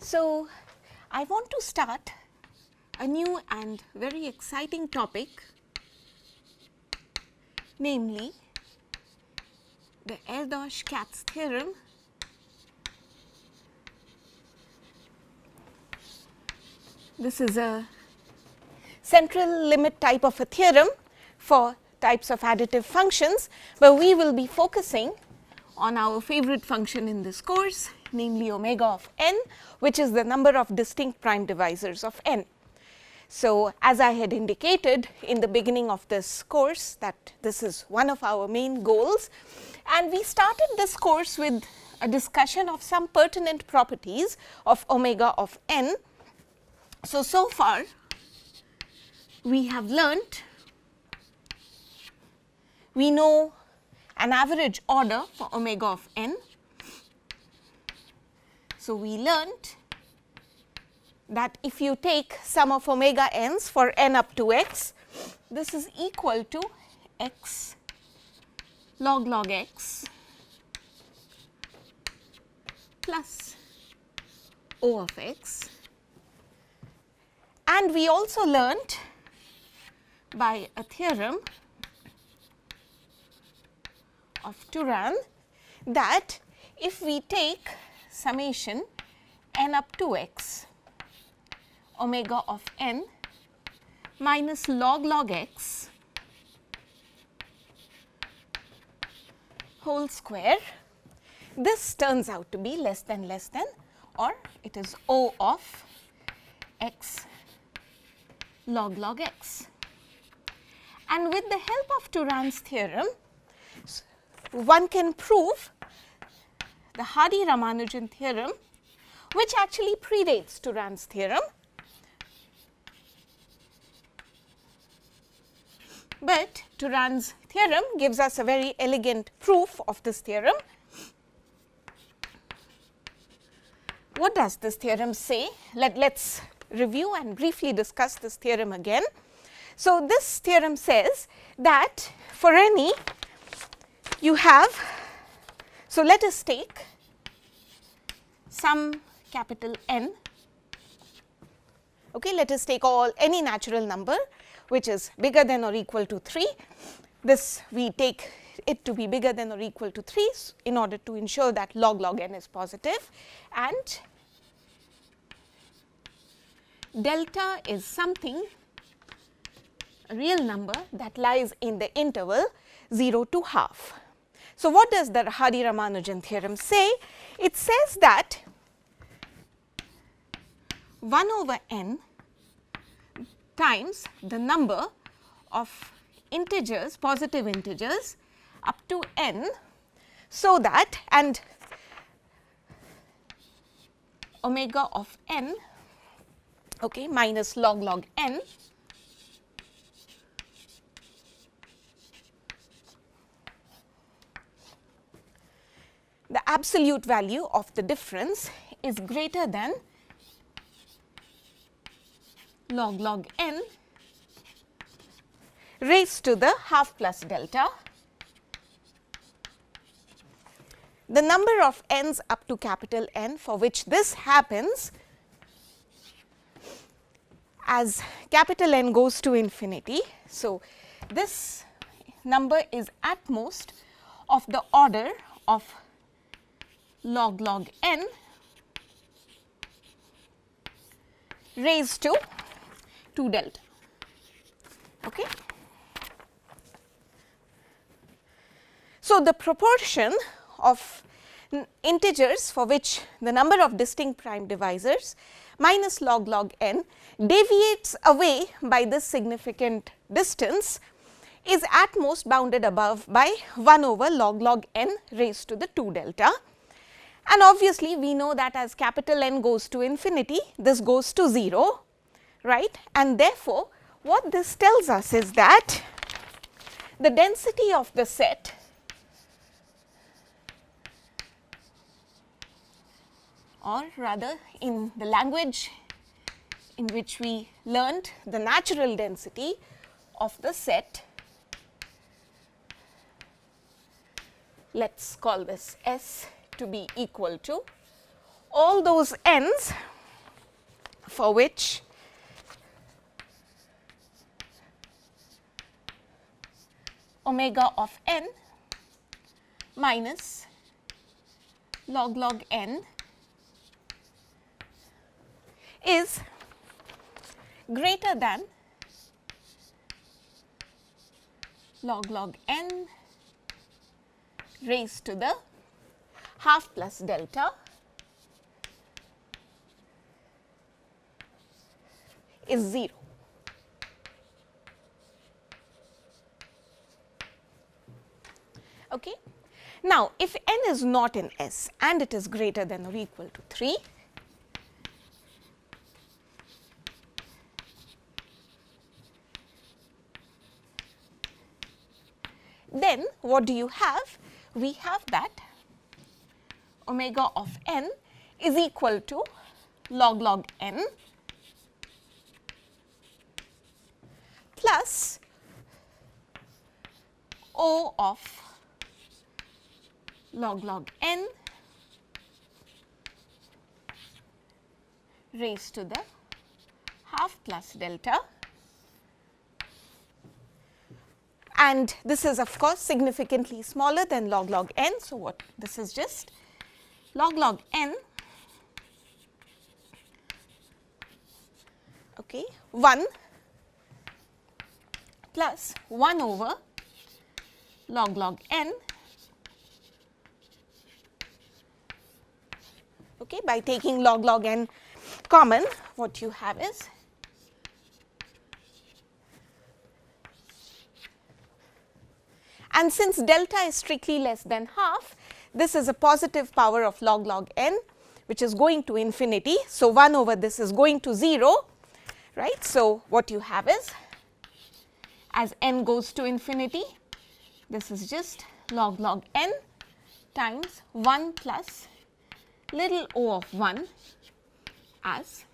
So, I want to start a new and very exciting topic, namely the Erdos-Kac theorem This is a central limit type of a theorem for types of additive functions, but we will be focusing on our favorite function in this course, namely omega of n, which is the number of distinct prime divisors of n. So, as I had indicated in the beginning of this course that this is one of our main goals, and we started this course with a discussion of some pertinent properties of omega of n. So far we have learnt, we know an average order for omega of n. So, we learnt that if you take sum of omega n's for n up to x, this is equal to x log x plus O of x. And we also learnt by a theorem of Turan that if we take summation n up to x omega of n minus log x whole square, this turns out to be less than or it is O of x log x. And with the help of Turan's theorem, one can prove the Hardy-Ramanujan theorem, which actually predates Turan's theorem, but Turan's theorem gives us a very elegant proof of this theorem. What does this theorem say? Let's review and briefly discuss this theorem again. So, this theorem says that for any you have, so let us take some capital N, okay, let us take any natural number which is bigger than or equal to 3. This we take it to be bigger than or equal to 3 in order to ensure that log n is positive, and delta is something, a real number that lies in the interval 0 to half. So, what does the Hardy-Ramanujan theorem say? It says that 1 over n times the number of integers, positive integers up to n, so that, and omega of n, okay, minus log n the absolute value of the difference is greater than log n raised to the half plus delta. The number of n's up to capital N for which this happens as capital N goes to infinity. So, this number is at most of the order of log n raised to 2 delta. Okay. So, the proportion of integers for which the number of distinct prime divisors minus log n deviates away by this significant distance is at most bounded above by 1 over log n raised to the 2 delta. And obviously, we know that as capital N goes to infinity, this goes to 0, right, and therefore, what this tells us is that the density of the set or rather in the language in which we learned the natural density of the set, let us call this S to be equal to all those n's for which omega of n minus log n is greater than log n raised to the half plus delta is 0. Okay. Now, if n is not in S and it is greater than or equal to 3, then what do you have? We have that omega of n is equal to log n plus O of log n raised to the half plus delta, and this is of course significantly smaller than log n. So, what this is just log n, okay, 1 plus 1 over log n, okay. By taking log n common, what you have is and since delta is strictly less than half, this is a positive power of log n which is going to infinity. So, 1 over this is going to 0, right. So, what you have is as n goes to infinity, this is just log n times 1 plus little o of 1 as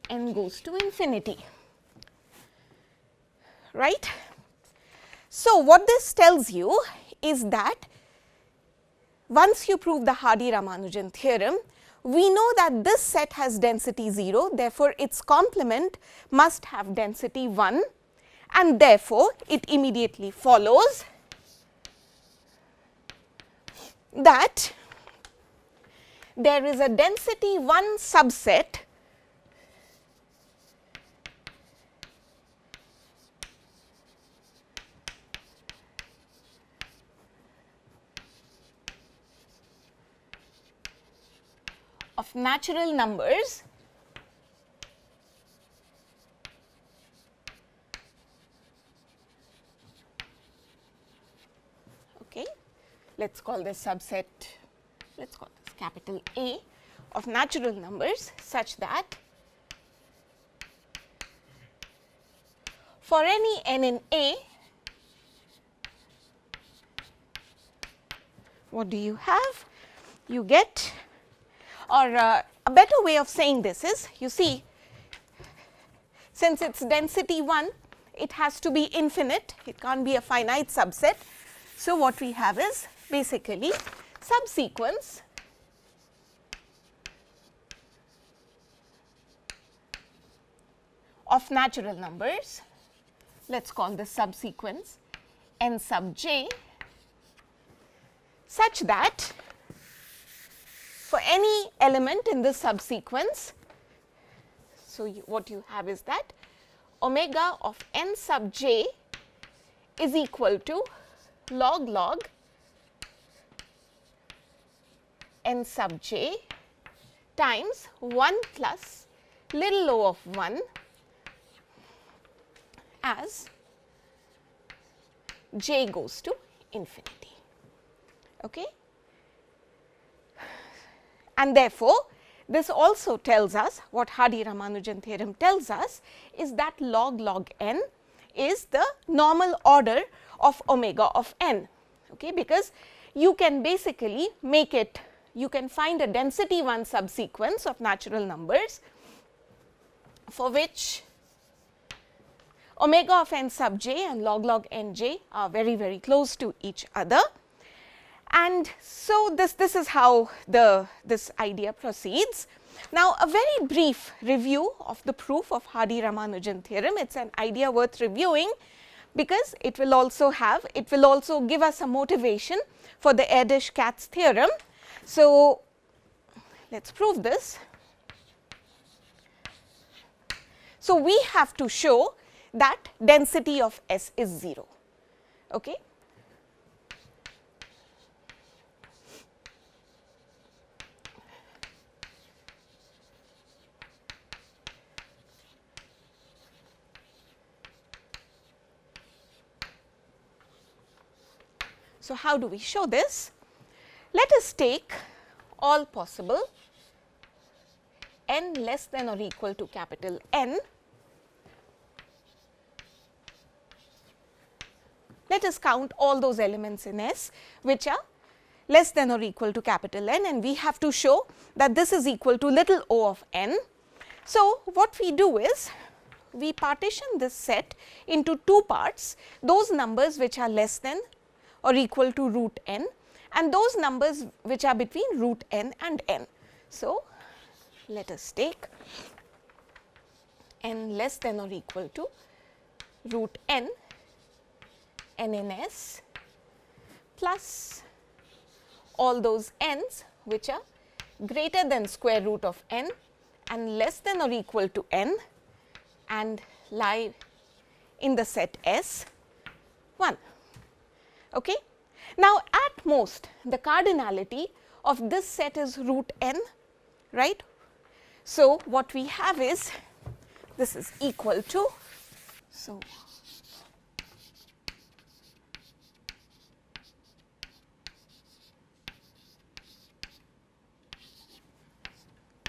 n goes to infinity, right. So, what this tells you is that once you prove the Hardy-Ramanujan theorem, we know that this set has density 0, therefore, its complement must have density 1, and therefore, it immediately follows that there is a density 1 subset of natural numbers okay. Let us call this subset, let us call this capital A of natural numbers such that for any n in A, what do you have? You get, or a better way of saying this is, you see, since its density 1, it has to be infinite, it can't be a finite subset. So, what we have is basically subsequence of natural numbers, let us call this subsequence n sub j, such that for any element in this subsequence, so what you have is that omega of n sub j is equal to log n sub j times 1 plus little o of 1 as j goes to infinity. Okay? And therefore, this also tells us, what Hardy-Ramanujan theorem tells us is that log n is the normal order of omega of n, okay, because you can basically make it, you can find a density 1 subsequence of natural numbers for which omega of n sub j and log n j are very close to each other. And so, this is how this idea proceeds. Now, a very brief review of the proof of Hardy-Ramanujan theorem. It is an idea worth reviewing, because it will also give us a motivation for the Erdos-Kac theorem. So, let us prove this. So, we have to show that density of S is 0. Okay. So, how do we show this? Let us take all possible n less than or equal to capital N. Let us count all those elements in S which are less than or equal to capital N, and we have to show that this is equal to little o of n. So, what we do is we partition this set into two parts, those numbers which are less than or equal to root n, and those numbers which are between root n and n. So, let us take n less than or equal to root n, n in S, plus all those n's which are greater than square root of n and less than or equal to n and lie in the set S 1. Okay. Now, at most the cardinality of this set is root n, right. So, what we have is this is equal to, so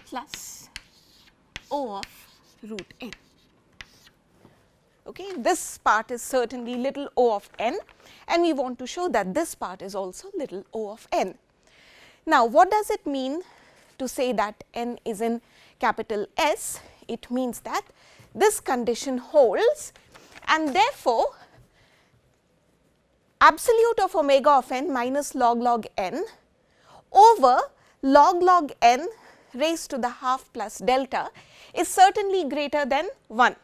plus O of root n. Okay. This part is certainly little o of n, and we want to show that this part is also little o of n. Now, what does it mean to say that n is in capital S? It means that this condition holds, and therefore, absolute of omega of n minus log n over log n raised to the half plus delta is certainly greater than 1.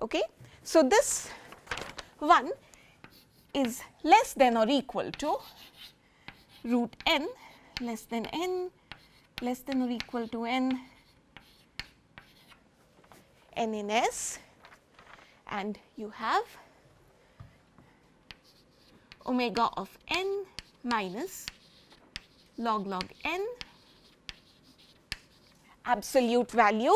Okay. So, this 1 is less than or equal to root n less than n less than or equal to n in S, and you have omega of n minus log n absolute value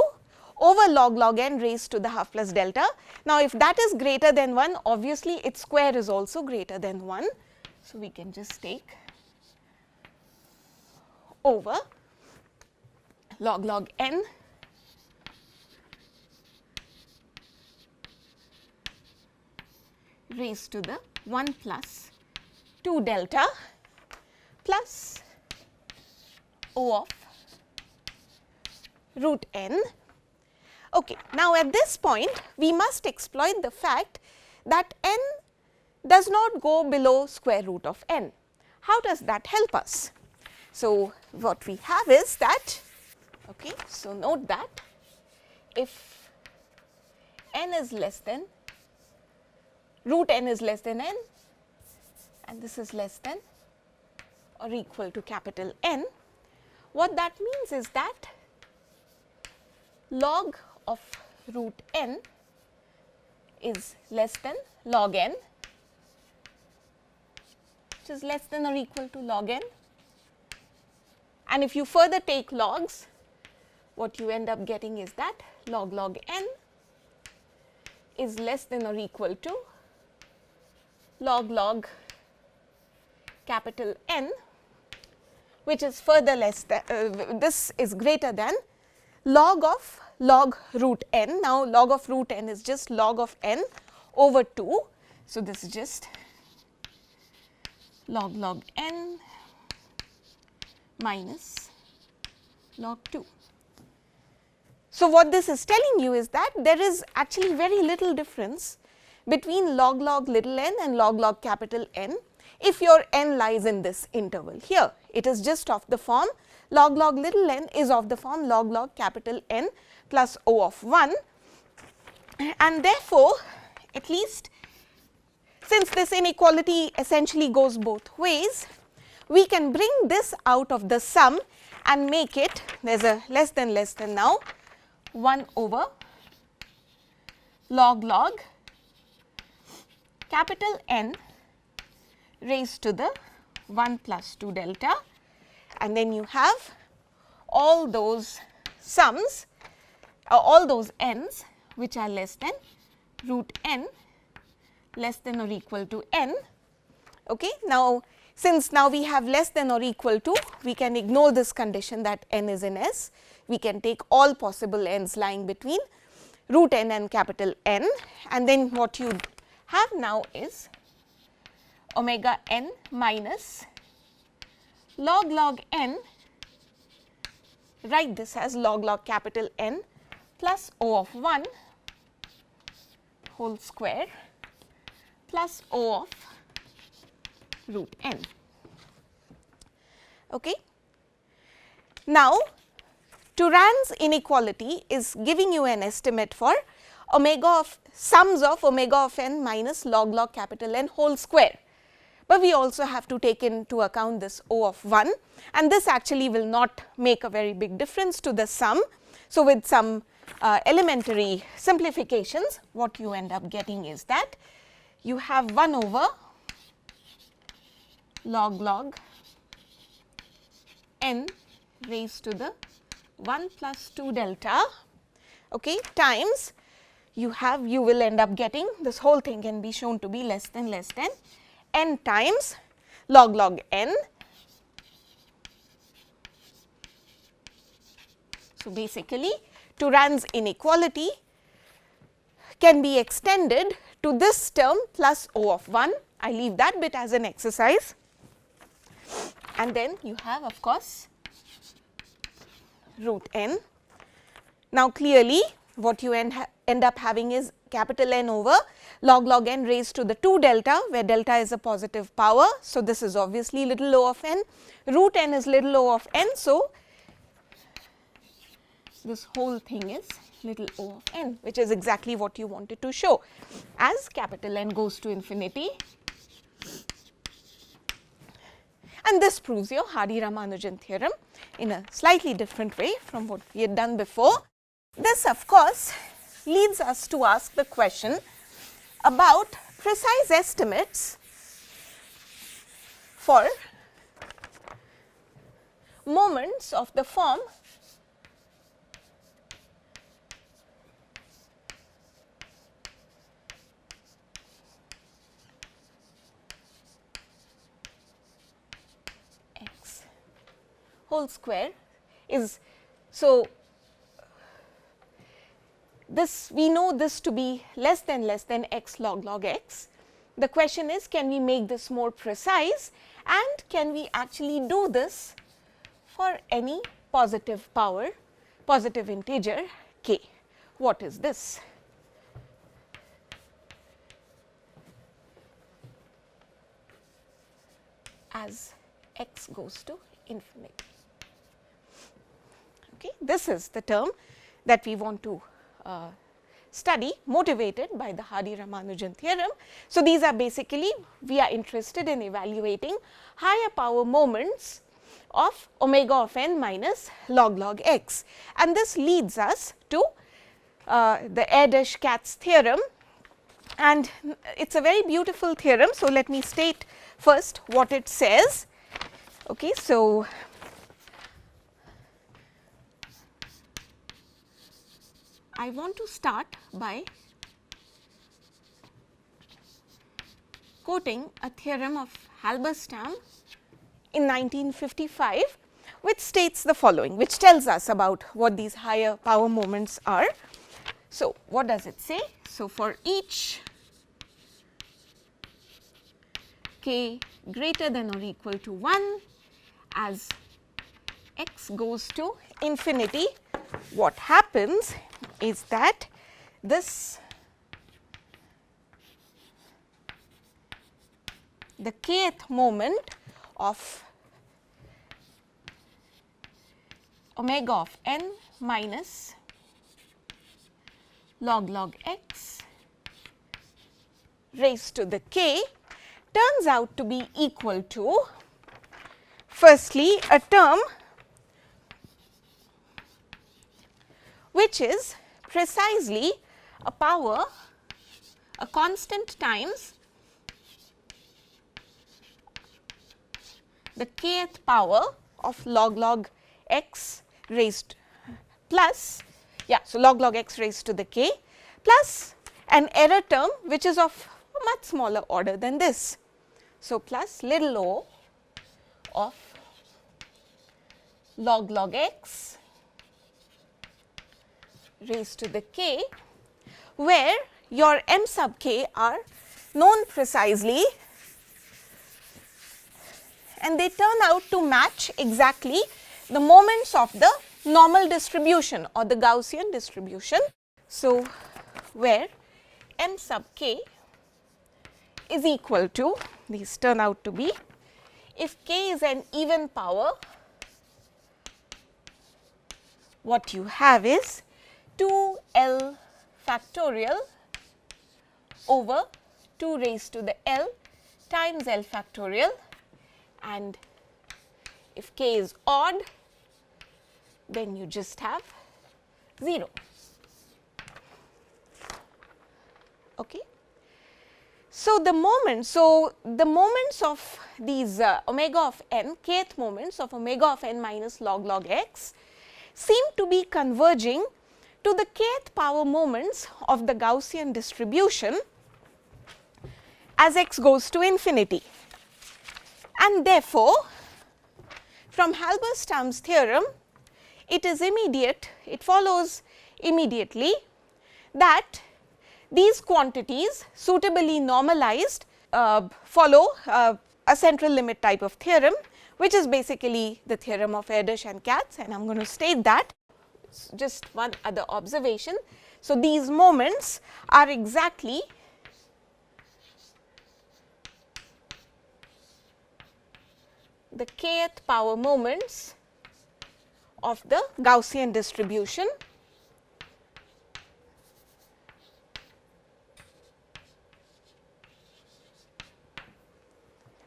over log n raised to the half plus delta. Now, if that is greater than 1, obviously its square is also greater than 1. So, we can just take over log n raised to the 1 plus 2 delta plus O of root n. Okay. Now, at this point we must exploit the fact that n does not go below square root of n. How does that help us? So, what we have is that, okay, so note that if n is less than root n is less than n and this is less than or equal to capital N, what that means is that log of root n is less than log n, which is less than or equal to log n. And if you further take logs, what you end up getting is that log n is less than or equal to log capital N, which is further less than this is greater than log of log root n. Now, log of root n is just log of n over 2. So, this is just log n minus log 2. So, what this is telling you is that there is actually very little difference between log little n and log capital N if your n lies in this interval here. It is just of the form log log little n is of the form log log capital N plus O of 1, and therefore, at least since this inequality essentially goes both ways, we can bring this out of the sum and make it, there is a less than now, 1 over log log capital N raised to the 1 plus 2 delta, and then you have all those sums, all those n's which are less than root n less than or equal to n. Okay. Now, since now we have less than or equal to, we can ignore this condition that n is in S. We can take all possible n's lying between root n and capital N, and then what you have now is omega n minus log log n, write this as log log capital N plus O of 1 whole square plus O of root n. Okay. Now, Turan's inequality is giving you an estimate for omega of sums of omega of n minus log log capital N whole square, but we also have to take into account this O of 1, and this actually will not make a very big difference to the sum. So, with some elementary simplifications, what you end up getting is that you have 1 over log log n raised to the 1 plus 2 delta, okay, times you will end up getting, this whole thing can be shown to be less than n times log log n. So, basically Turan's inequality can be extended to this term plus O of 1. I leave that bit as an exercise, and then you have of course root n. Now, clearly what you end up having is capital N over log log n raised to the 2 delta, where delta is a positive power. So, this is obviously little o of n, root n is little o of n. So, this whole thing is little o of n, which is exactly what you wanted to show. As capital N goes to infinity, and this proves your Hardy-Ramanujan theorem in a slightly different way from what we had done before. This of course leads us to ask the question about precise estimates for moments of the form x whole square is, so this we know this to be less than x log log x. The question is, can we make this more precise, and can we actually do this for any positive power, positive integer k? What is this? As x goes to infinity. Okay, this is the term that we want to study, motivated by the Hardy-Ramanujan theorem. So, these are basically, we are interested in evaluating higher power moments of omega of n minus log log x, and this leads us to the Erdos-Kac theorem, and it is a very beautiful theorem. So, let me state first what it says. Okay, so, I want to start by quoting a theorem of Halberstam in 1955, which states the following, which tells us about what these higher power moments are. So, what does it say? So, for each k greater than or equal to 1, as x goes to infinity, what happens is that this, the kth moment of omega of n minus log x raised to the k turns out to be equal to, firstly, a term which is precisely a power, a constant times the kth power of log x raised plus, so log x raised to the k plus an error term which is of a much smaller order than this. So, plus little o of log x raised to the k, where your m sub k are known precisely and they turn out to match exactly the moments of the normal distribution or the Gaussian distribution. So, where m sub k is equal to, these turn out to be, if k is an even power, what you have is 2l factorial over 2 raised to the l times l factorial, and if k is odd, then you just have 0. Okay. So, the moments of these omega of n, kth moments of omega of n minus log x seem to be converging to the kth power moments of the Gaussian distribution as x goes to infinity. And therefore, from Halberstam's theorem, it follows immediately that these quantities suitably normalized follow a central limit type of theorem, which is basically the theorem of Erdos-Kac, and I am going to state that. Just one other observation. So, these moments are exactly the kth power moments of the Gaussian distribution.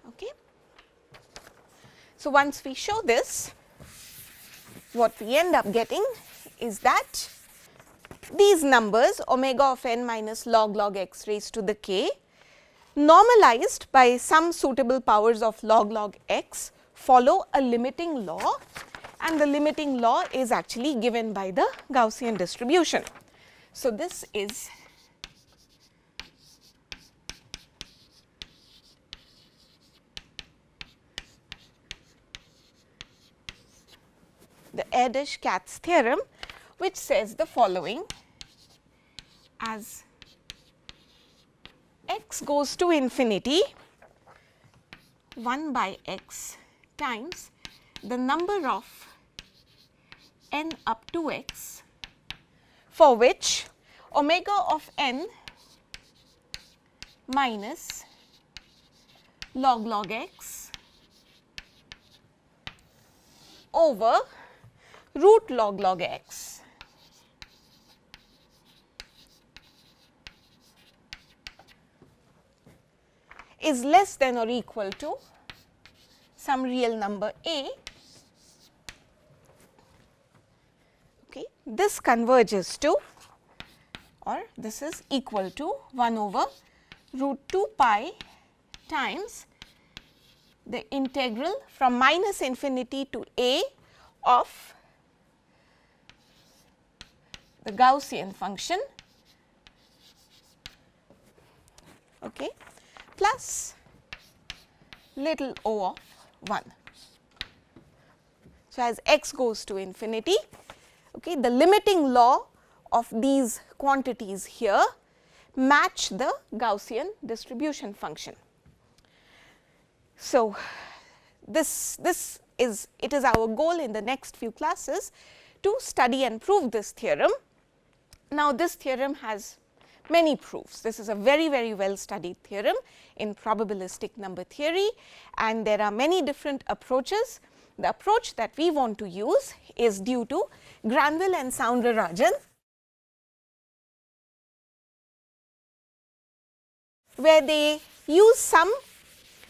Okay. So, once we show this, what we end up getting is that these numbers omega of n minus log x raised to the k normalized by some suitable powers of log x follow a limiting law, and the limiting law is actually given by the Gaussian distribution. So, this is the Erdos-Kac theorem, which says the following: as x goes to infinity, 1 by x times the number of n up to x, for which omega of n minus log x over root log x is less than or equal to some real number a. Okay. This converges to, or this is equal to 1 over root 2 pi times the integral from minus infinity to a of the Gaussian function, okay, plus little o of 1. So, as x goes to infinity, okay, the limiting law of these quantities here match the Gaussian distribution function. So, it is our goal in the next few classes to study and prove this theorem. Now, this theorem has many proofs. This is a very, very well studied theorem in probabilistic number theory, and there are many different approaches the approach that we want to use is due to Granville and Soundarajan, where they use some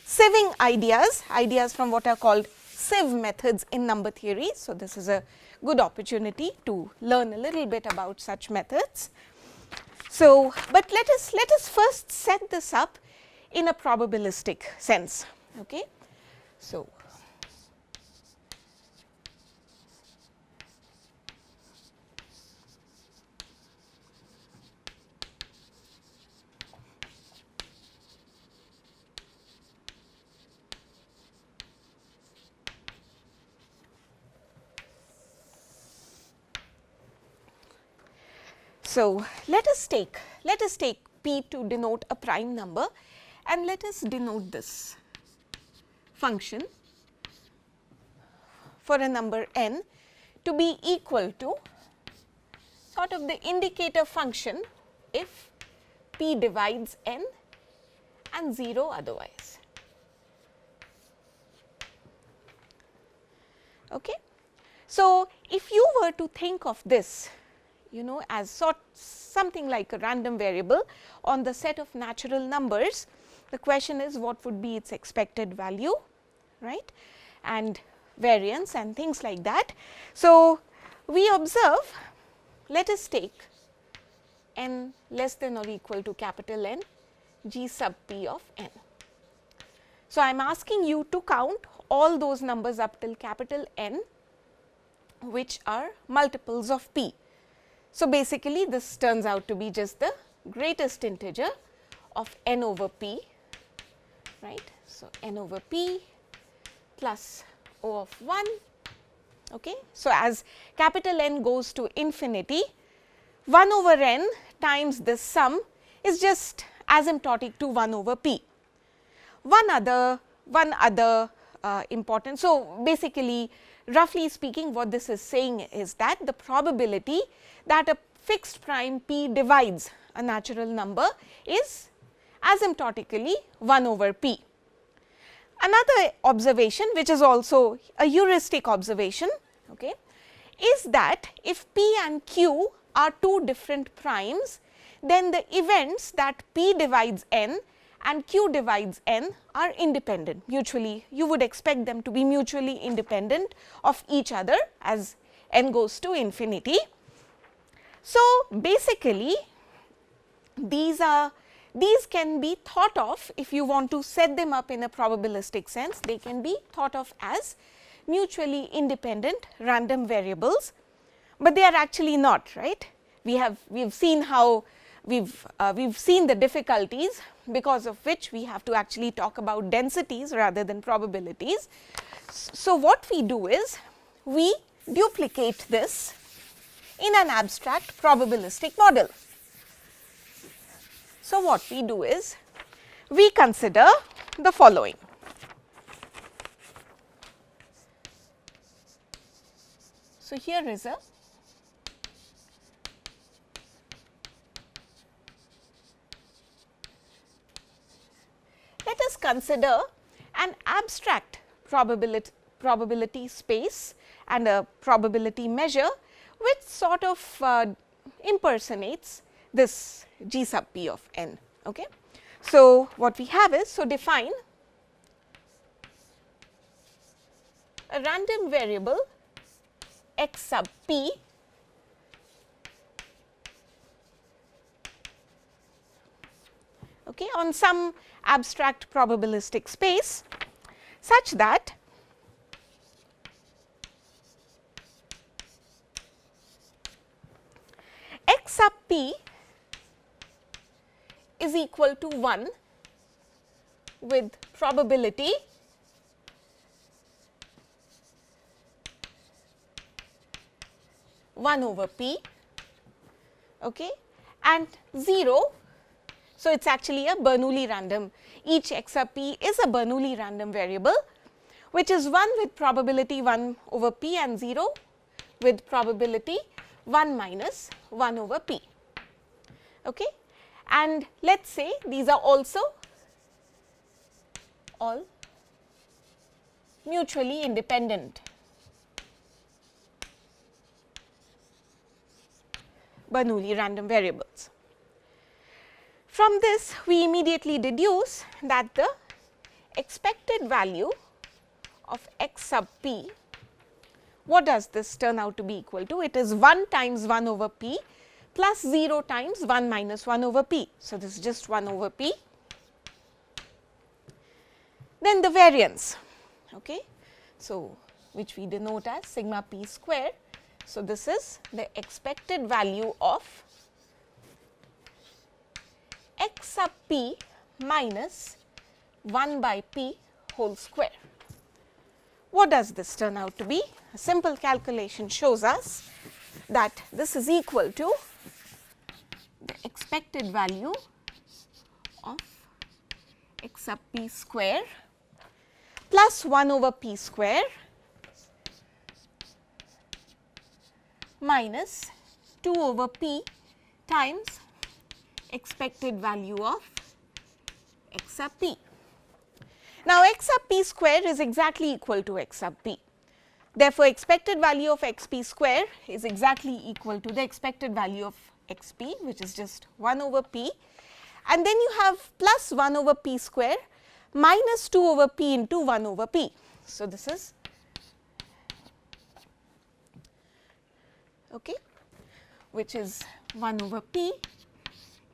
sieving ideas from what are called sieve methods in number theory. So, this is a good opportunity to learn a little bit about such methods. So, but let us first set this up in a probabilistic sense. Okay. So, let us take P to denote a prime number, and let us denote this function for a number n to be equal to sort of the indicator function if P divides n and 0 otherwise. Okay. So, if you were to think of this, you know, as something like a random variable on the set of natural numbers, the question is what would be its expected value, right, and variance and things like that. So, we observe, let us take n less than or equal to capital N G sub P of n. So, I am asking you to count all those numbers up till capital N which are multiples of P. So, basically this turns out to be just the greatest integer of n over P, right. So, n over P plus O of 1. Okay. So, as capital N goes to infinity, 1 over n times this sum is just asymptotic to 1 over P. One other important, so basically roughly speaking what this is saying is that the probability that a fixed prime P divides a natural number is asymptotically 1 over P. Another observation, which is also a heuristic observation, okay, is that if P and Q are two different primes, then the events that P divides n and Q divides n are independent mutually. You would expect them to be mutually independent of each other as n goes to infinity. So, basically these can be thought of, if you want to set them up in a probabilistic sense, they can be thought of as mutually independent random variables, but they are actually not, right. We've seen how we've seen the difficulties because of which we have to actually talk about densities rather than probabilities. So, what we do is we duplicate this in an abstract probabilistic model. So, what we do is we consider the following. So, here is a let us consider an abstract probability space and a probability measure which sort of impersonates this G sub P of n. Okay. So, what we have is, so define a random variable x sub P okay, on some abstract probabilistic space such that x sub P is equal to 1 with probability one over P, okay, and 0. So, it is actually a Bernoulli random. Each x sub P is a Bernoulli random variable, which is 1 with probability 1 over P and 0 with probability 1 minus 1 over P. Okay. And let us say these are also all mutually independent Bernoulli random variables. From this we immediately deduce that the expected value of x sub p, what does this turn out to be equal to? It is 1 times 1 over p plus 0 times 1 minus 1 over p. So, this is just 1 over p. Then the variance, okay. So, which we denote as sigma p square. So, this is the expected value of x sub p minus 1 by p whole square. What does this turn out to be? A simple calculation shows us that this is equal to the expected value of x sub p square plus 1 over p square minus 2 over p times expected value of x sub p. Now, x sub p square is exactly equal to x sub p. Therefore, expected value of x p square is exactly equal to the expected value of x p, which is just 1 over p, and then you have plus 1 over p square minus 2 over p into 1 over p. So, this is okay, which is 1 over p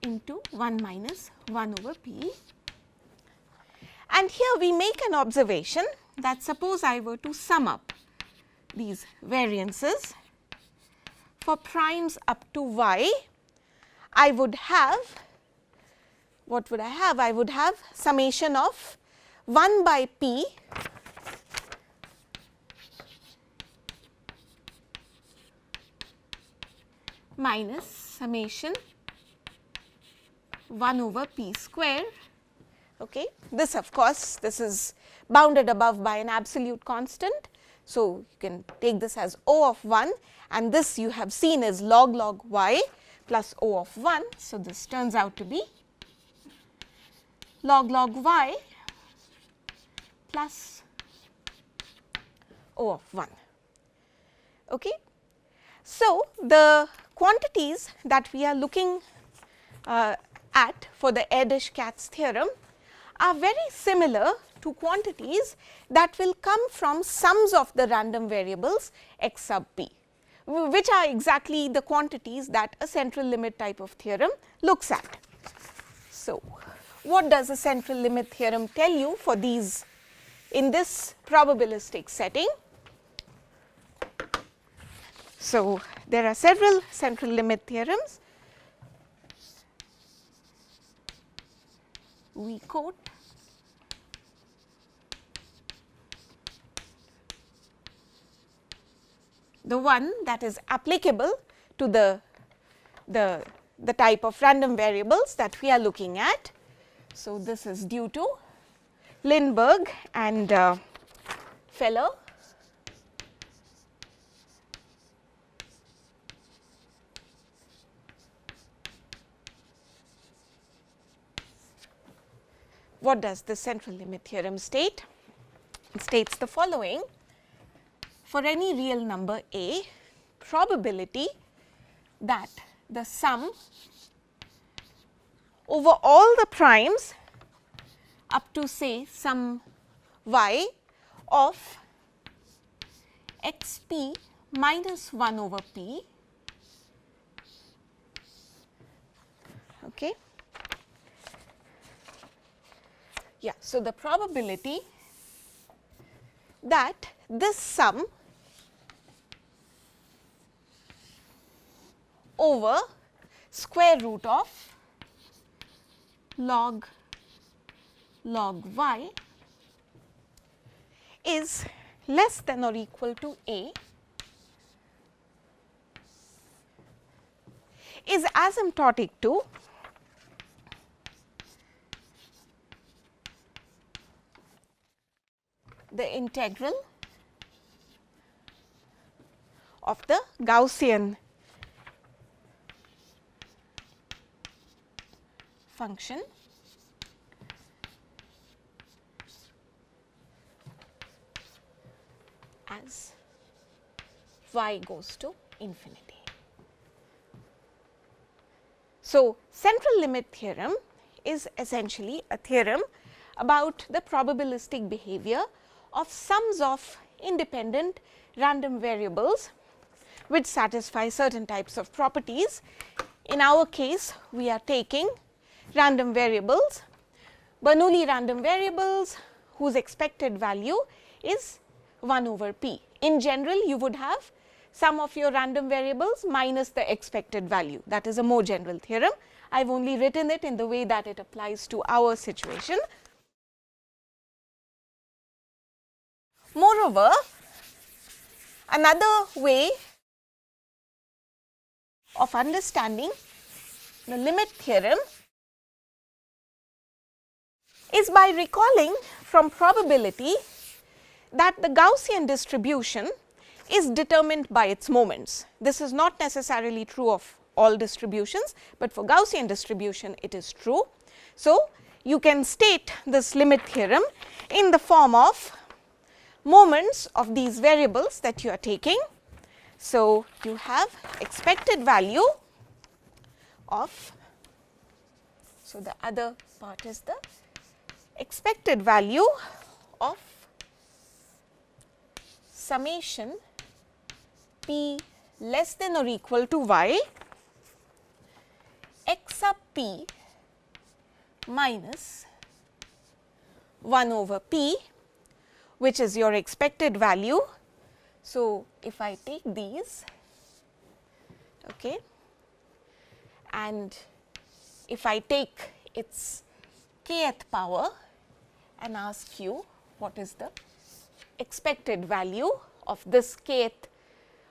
into 1 minus 1 over p. And here we make an observation that suppose I were to sum up these variances for primes up to y, I would have, what would I have? I would have summation of 1 by p minus summation 1 over p square. Okay. This of course, this is bounded above by an absolute constant. So, you can take this as O of 1, and this you have seen is log y plus O of 1. So, this turns out to be log y plus O of 1. Okay. So, the quantities that we are looking at for the Erdos-Kac theorem are very similar to quantities that will come from sums of the random variables x sub p, which are exactly the quantities that a central limit type of theorem looks at. So, what does a central limit theorem tell you for these in this probabilistic setting? So, there are several central limit theorems. We quote the one that is applicable to the type of random variables that we are looking at. So, this is due to Lindbergh and Feller. What does the central limit theorem state? It states the following: for any real number a, probability that the sum over all the primes up to say some y of x p minus 1 over p, okay. Yeah, so the probability that this sum over square root of log y is less than or equal to a is asymptotic to the integral of the Gaussian function y goes to infinity. So, central limit theorem is essentially a theorem about the probabilistic behavior of sums of independent random variables which satisfy certain types of properties. In our case, we are taking random variables, Bernoulli random variables whose expected value is 1 over p. In general, you would have sum of your random variables minus the expected value. That is a more general theorem. I have only written it in the way that it applies to our situation. Moreover, another way of understanding the limit theorem is by recalling from probability that the Gaussian distribution is determined by its moments. This is not necessarily true of all distributions, but for Gaussian distribution it is true. So, you can state this limit theorem in the form of moments of these variables that you are taking. So, you have expected value of, so the other part is the expected value of summation p less than or equal to y x sub p minus 1 over p, which is your expected value. So, if I take these, okay, and if I take its kth power and ask you what is the expected value of this kth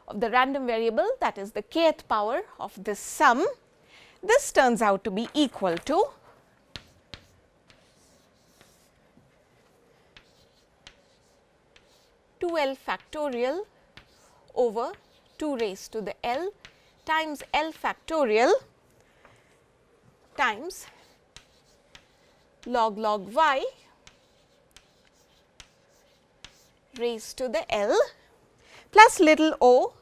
of the random variable, that is the kth power of this sum, this turns out to be equal to L factorial over 2 raised to the L times L factorial times log y raised to the L plus little o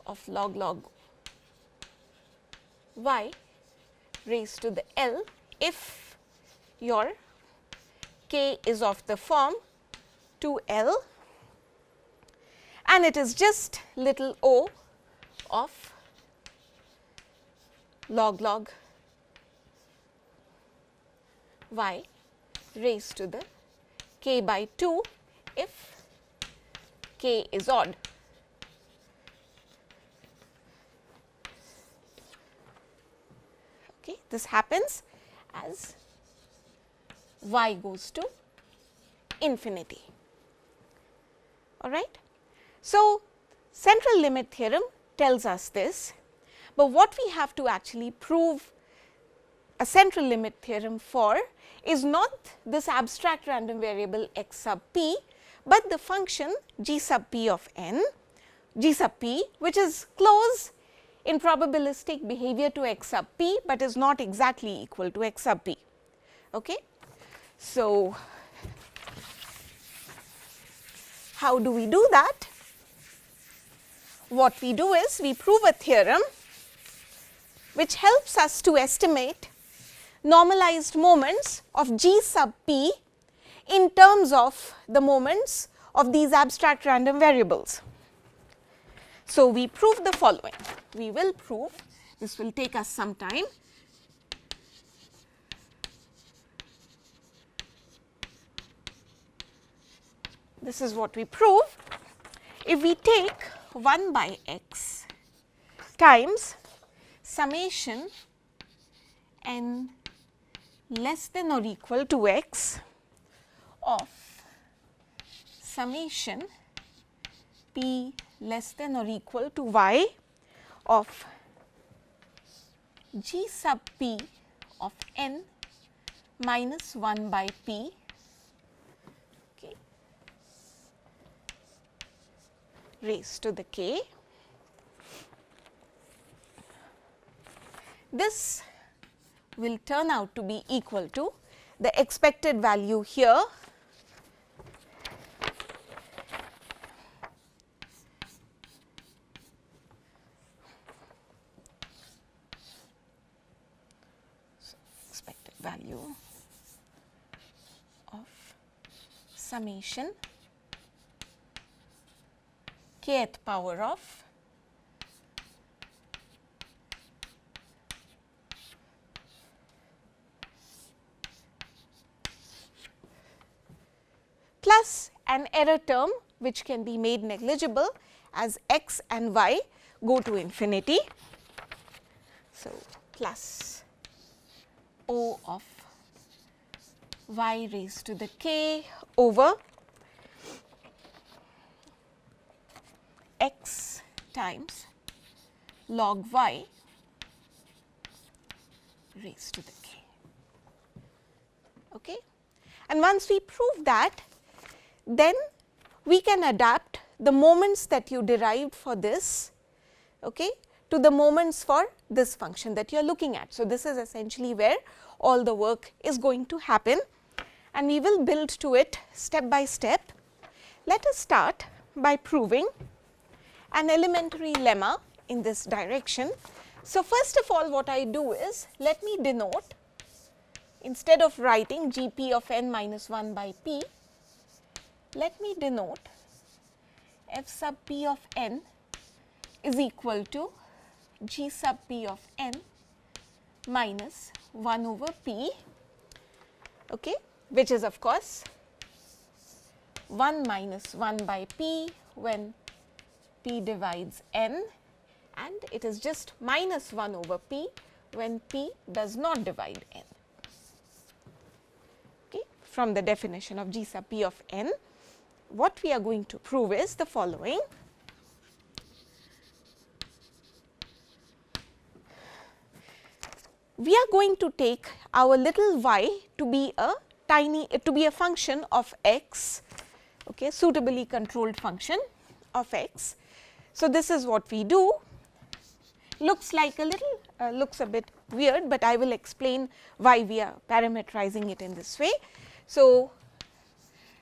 of log y raised to the L if your k is of the form 2L and it is just little o of log y raised to the k by 2 if k is odd. Okay, this happens as y goes to infinity. All right. So, central limit theorem tells us this, but what we have to actually prove a central limit theorem for is not this abstract random variable x sub p, but the function g sub p of n, g sub p, which is close in probabilistic behavior to x sub p, but is not exactly equal to x sub p. Okay. So, how do we do that? What we do is we prove a theorem which helps us to estimate normalized moments of g sub p in terms of the moments of these abstract random variables. So, we prove the following. We will prove, this will take us some time. This is what we prove. If we take 1 by x times summation n less than or equal to x of summation p less than or equal to y of g sub p of n minus 1 by p, okay, raised to the k. This will turn out to be equal to the expected value here expected value of summation kth power of plus an error term which can be made negligible as x and y go to infinity. So, plus O of y raised to the k over x times log y raised to the k. Okay. And once we prove that, then we can adapt the moments that you derived for this, okay, to the moments for this function that you are looking at. So, this is essentially where all the work is going to happen, and we will build to it step by step. Let us start by proving an elementary lemma in this direction. So, first of all, what I do is, let me denote, instead of writing g p of n minus 1 by p, let me denote f sub p of n is equal to g sub p of n minus 1 over p, okay, which is of course 1 minus 1 by p when p divides n, and it is just minus 1 over p when p does not divide n. Okay. From the definition of g sub p of n, what we are going to prove is the following. We are going to take our little y to be a function of x, okay, suitably controlled function of x. So, this is what we do. Looks like a little looks a bit weird, but I will explain why we are parameterizing it in this way. So,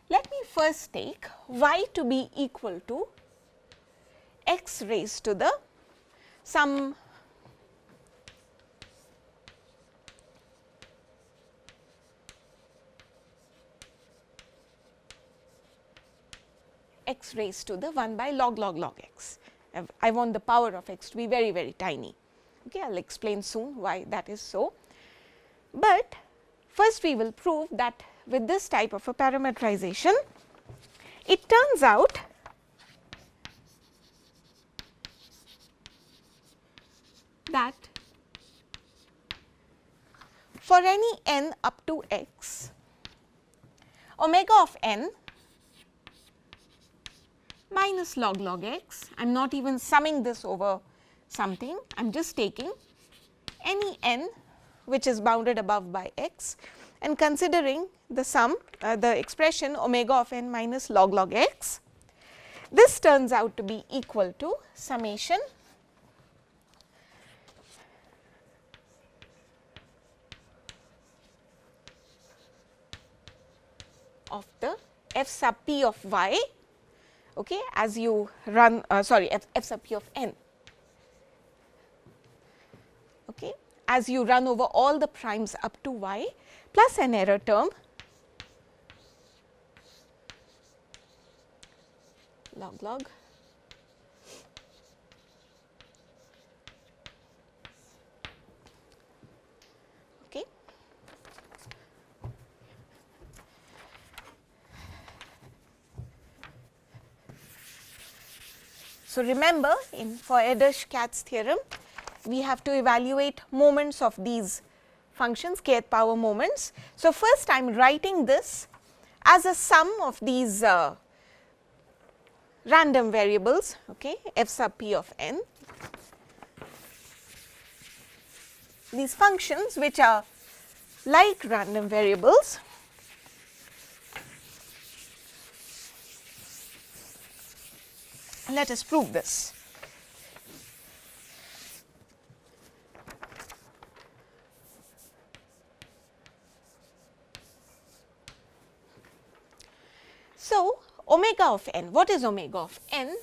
let me first take y to be equal to x raised to the some x raised to the 1 by log x. I want the power of x to be very, very tiny. Okay, I will explain soon why that is so. But first we will prove that with this type of a parameterization, it turns out that for any n up to x, omega of n minus log x, I am not even summing this over something, I am just taking any n which is bounded above by x and considering the sum, the expression omega of n minus log x. This turns out to be equal to summation of the f sub p of y, okay, as you run f sub p of n, okay, as you run over all the primes up to y plus an error term log. Okay. So, remember for Erdos-Kac's theorem, we have to evaluate moments of these functions, kth power moments. So, first I am writing this as a sum of these random variables, okay, f sub p of n, these functions which are like random variables. Let us prove this. omega of n. What is omega of n?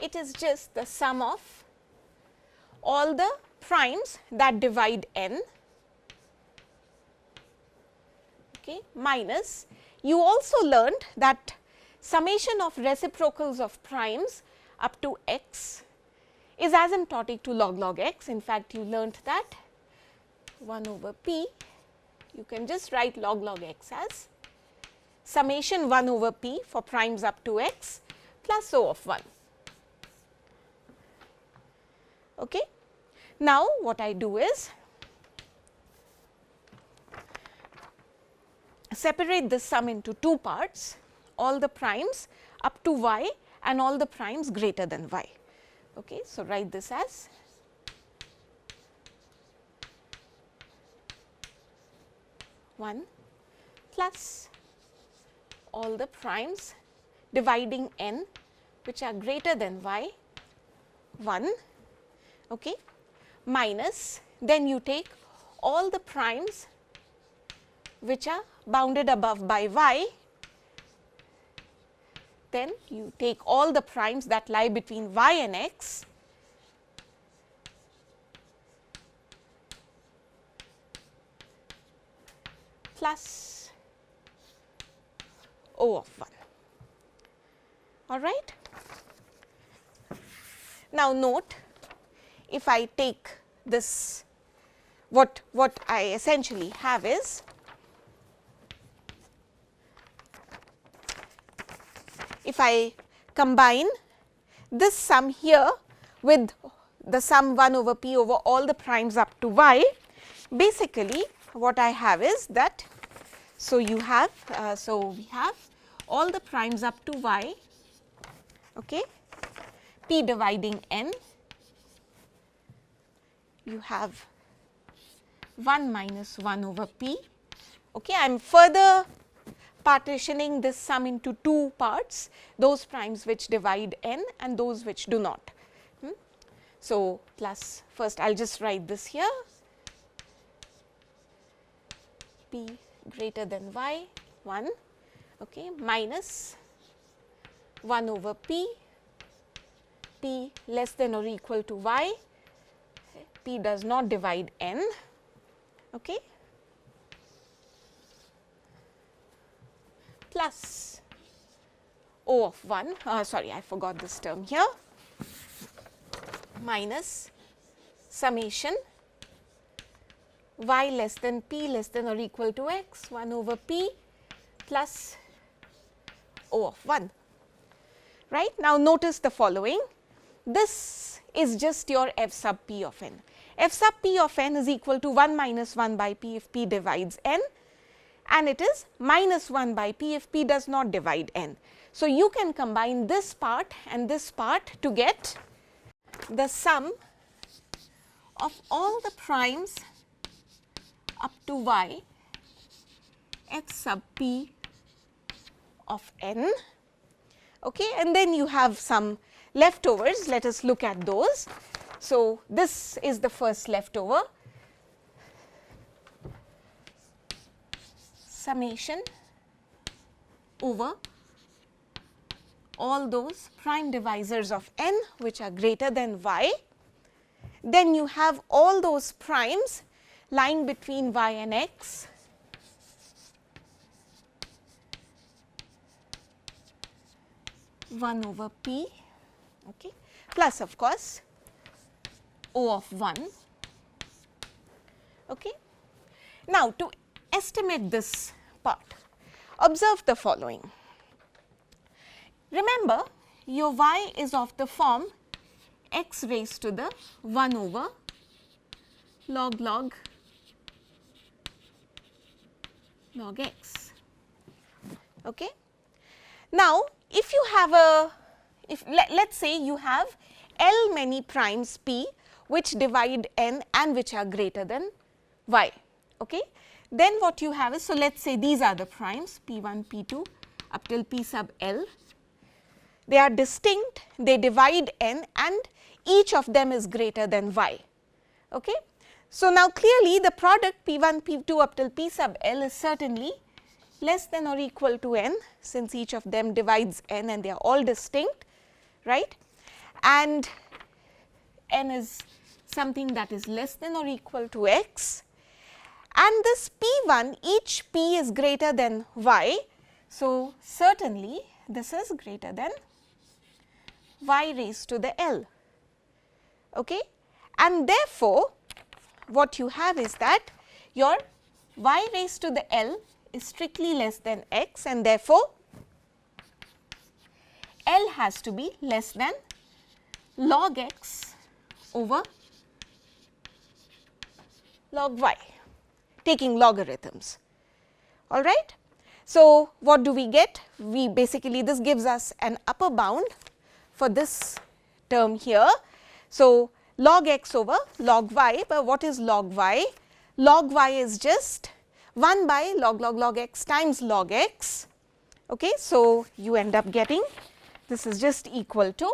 It is just the sum of all the primes that divide n, okay, minus, you also learned that summation of reciprocals of primes up to x is asymptotic to log x. In fact, you learnt that 1 over p, you can just write log x as summation 1 over p for primes up to x plus O of 1. Okay. Now, what I do is separate this sum into two parts, all the primes up to y and all the primes greater than y. Okay. So, write this as one plus all the primes dividing n which are greater than y 1, okay, minus, then you take all the primes which are bounded above by y, then you take all the primes that lie between y and x, plus O of 1. All right. Now, note, if I take this, what I essentially have is, if I combine this sum here with the sum 1 over p over all the primes up to y, basically what I have is that, so you have, we have all the primes up to y, okay, p dividing n, you have 1 minus 1 over p. Okay, I am further partitioning this sum into two parts, those primes which divide n and those which do not. So, plus, first I will just write this here, p greater than y 1, okay, minus 1 over p, p less than or equal to y, p does not divide n, okay, plus O of 1, sorry, I forgot this term here, minus summation y less than p less than or equal to x 1 over p plus O of 1. Right. Now, notice the following, this is just your f sub p of n. F sub p of n is equal to 1 minus 1 by p if p divides n, and it is minus 1 by p if p does not divide n. So, you can combine this part and this part to get the sum of all the primes up to y x sub p of n, okay, and then you have some leftovers. Let us look at those. So, this is the first leftover, summation over all those prime divisors of n which are greater than y. Then you have all those primes lying between y and x, one over p, okay, plus of course O of 1. Okay. Now, to estimate this part, observe the following. Remember, your y is of the form x raised to the 1 over log x. Okay. Now, if you have a, let's say you have L many primes p which divide n and which are greater than y, okay, then what you have is, so let's say these are the primes p1, p2 up till p sub L. They are distinct, they divide n and each of them is greater than y, Okay. So, now clearly the product P1 P2 up till P sub L is certainly less than or equal to n, since each of them divides n and they are all distinct, right, and n is something that is less than or equal to x, and this P1, each P is greater than y. So, certainly this is greater than y raised to the L, okay. And therefore, what you have is that your y raised to the L is strictly less than x, and therefore, L has to be less than log x over log y, taking logarithms, all right. So, what do we get? We basically, this gives us an upper bound for this term here. So, log x over log y, but what is log y? Log y is just 1 by log x times log x, okay. So, you end up getting, this is just equal to,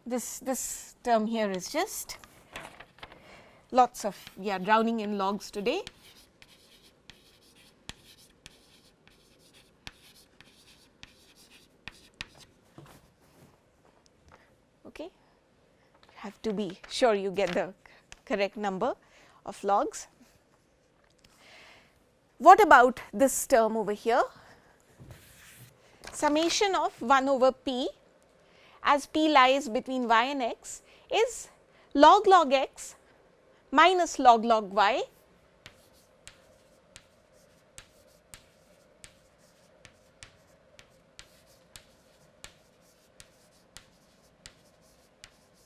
this term here is just lots of, we are drowning in logs today. Okay. Have to be sure you get the correct number of logs. What about this term over here? Summation of 1 over p, as p lies between y and x, is log x minus log y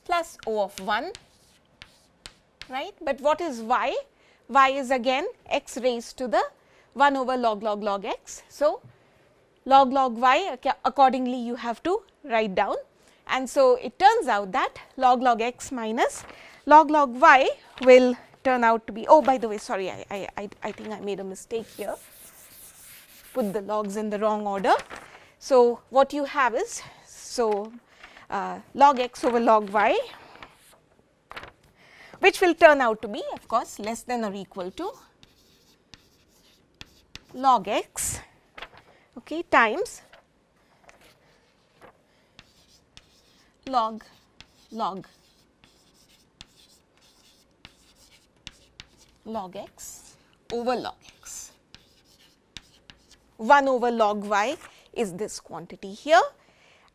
plus O of 1, right. But what is y? Y is again x raised to the 1 over log x. So, log y accordingly you have to write down, and so it turns out that log x minus log y will turn out to be, oh by the way, sorry, I think I made a mistake here, put the logs in the wrong order. So, what you have is, so log x over log y, which will turn out to be of course less than or equal to log x, okay, times log x over log x. 1 over log y is this quantity here,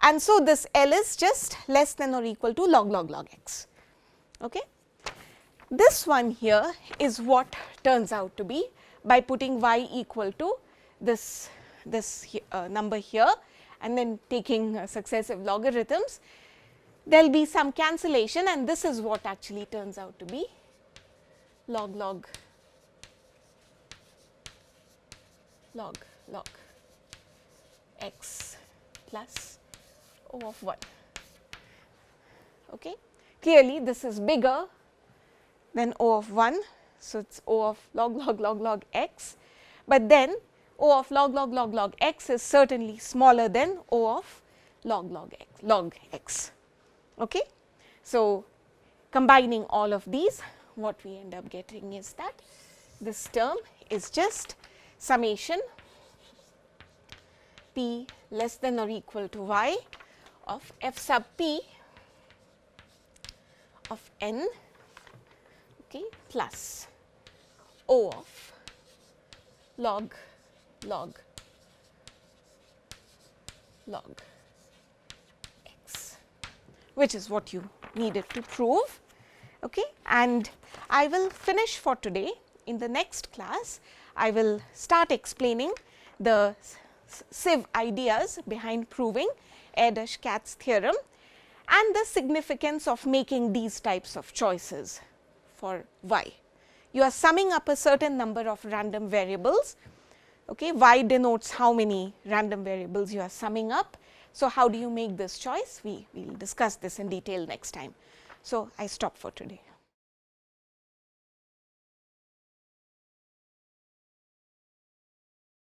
and so this L is just less than or equal to log x, okay. This one here is what turns out to be, by putting y equal to this number here and then taking successive logarithms, there will be some cancellation, and this is what actually turns out to be log x plus O of 1, okay. Clearly this is bigger than O of 1, so it is O of log x, but then O of log x is certainly smaller than O of log x, okay. So, combining all of these, what we end up getting is that this term is just summation p less than or equal to y of f sub p of n, okay, plus O of log x, which is what you needed to prove, okay. And I will finish for today. In the next class, I will start explaining the sieve ideas behind proving Erdos-Kac theorem and the significance of making these types of choices for y. You are summing up a certain number of random variables, okay. Y denotes how many random variables you are summing up. So, how do you make this choice? We will discuss this in detail next time. So, I stop for today.